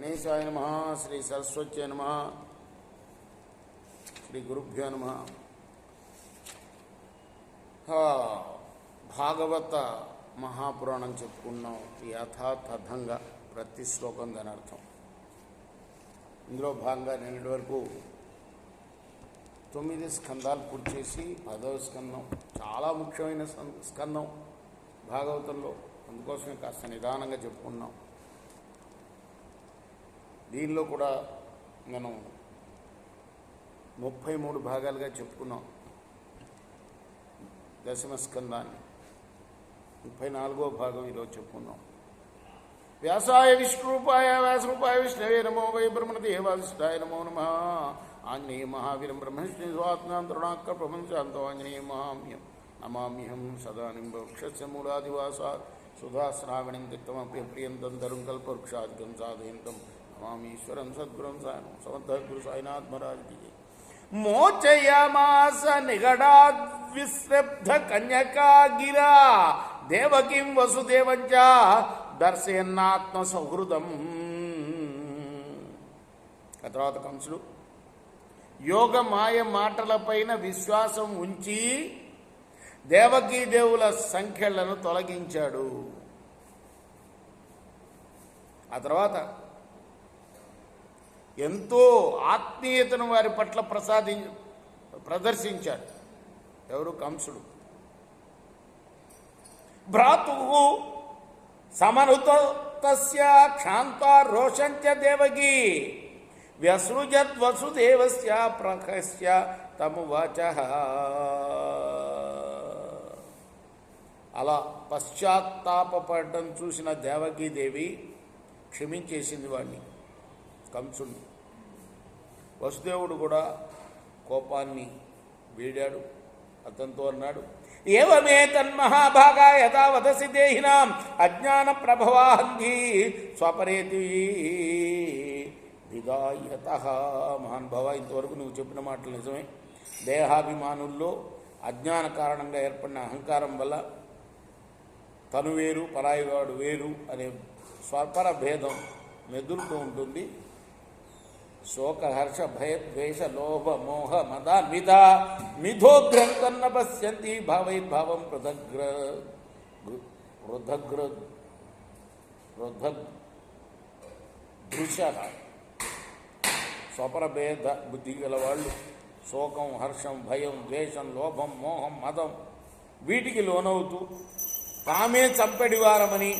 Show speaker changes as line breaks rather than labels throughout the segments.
గణేశాయ నమః. శ్రీ సరస్వత్యై నమః. శ్రీ గురుభ్యో నమః. భాగవత మహాపురాణం చెప్పుకున్నాం యథాతథంగా ప్రతి శ్లోకం దాని అర్థం. ఇందులో భాగంగా నిన్నటి వరకు 9 స్కందాలు పూర్తి చేసి 10వ స్కందం చాలా ముఖ్యమైన స్కందం భాగవతంలో, అందుకోసమే కాస్త నిదానంగా చెప్పుకున్నాం. దీనిలో కూడా మనం 33 భాగాలుగా చెప్పుకున్నాం. దశమ స్కందాన్ని 34వ భాగం ఈరోజు చెప్పుకున్నాం. వ్యాసాయ విష్ణురూపాయ వ్యాసరూపాయ విష్ణవే నమో వై బ్రహ్మణదేవాదిష్టాయ నమో నమః. ఆంజనేయ మహావీరం బ్రహ్మశ్రీ స్వాత్మాంతరుణాక్క ప్రపంచాంతో ఆంజనేయ మహామ్యం నమామ్యహం సదా నింబక్షస్య మూలాదివాసాత్ సుధాశ్రావణిం తిక్తమపి ప్రియంతం తరుం కల్పవృక్షాదికం సాధయంతం నమామీశ్వరం సద్గురం సాయనం సమర్థ గురు సాయినాథ్ మహారాజ్కి. మోచయామాస నిగడాద్విశ్రబ్ధ కన్యకా గిరా దేవకీం వసుదేవంచ దర్శయన్నాత్మ సౌహృదం. ఆ తర్వాత కంసుడు యోగ మాయ మాటలపైన విశ్వాసం ఉంచి దేవకీదేవుల సంఖ్యలను తొలగించాడు. ఆ తర్వాత ఎంతో ఆత్మీయతను వారి పట్ల ప్రదర్శించాడు. ఎవరు? కంసుడు. భ్రాతు సమనుతస్య క్షాంత రోషంచ దేవకీ వ్యసృజత్ వసుదేవస్య ప్రహస్య తమువాచః. అలా పశ్చాత్తాపడటం చూసిన దేవకీదేవి క్షమించేసింది వాడిని, కంసుడిని. వసుదేవుడు కూడా కోపాన్ని వీడాడు. అతనితో అన్నాడు, ఏవమే తన్మహాభాగా యథా వదసి దేహినాం అజ్ఞాన ప్రభవాహంధి స్వపరేతి విదాయత. మహానుభావ, ఇంతవరకు నువ్వు చెప్పిన మాటలు నిజమే. దేహాభిమానుల్లో అజ్ఞాన కారణంగా ఏర్పడిన అహంకారం వల్ల తను వేరు పరాయివాడు వేరు అనే స్వపర భేదం మెదులుతూ ఉంటుంది. శోక హర్ష భయ ద్వేష లోభ మోహ మదాన్విత మిథోగ్రంథన్న పశ్యంతి భావైర్భావం దృశ. స్వపర భేద బుద్ధి గల వాళ్ళు శోకం, హర్షం, భయం, ద్వేషం, లోభం, మోహం, మదం వీటికి లోనవుతూ తామే చంపెడివారమని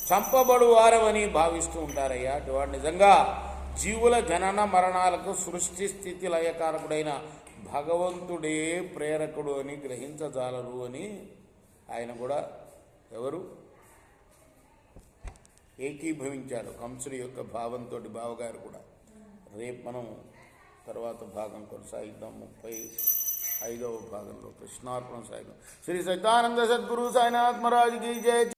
చంపబడువారమని భావిస్తూ ఉంటారయ్యా. అటువాడు నిజంగా జీవుల జనన మరణాలకు సృష్టి స్థితి లయకారకుడైన భగవంతుడే ప్రేరకుడు అని గ్రహించజాలరు అని ఆయన కూడా ఎవరు ఏకీభవించారు కంసుడి యొక్క భావంతో. బావగారు కూడా. రేపు మనం తర్వాత భాగం కొనసాగిద్దాం. 35వ భాగంలో కృష్ణార్పణ సాగిద్దాం. శ్రీ సచ్చిదానంద సద్గురు సాయినాథ్ మహారాజ్ కీ జై.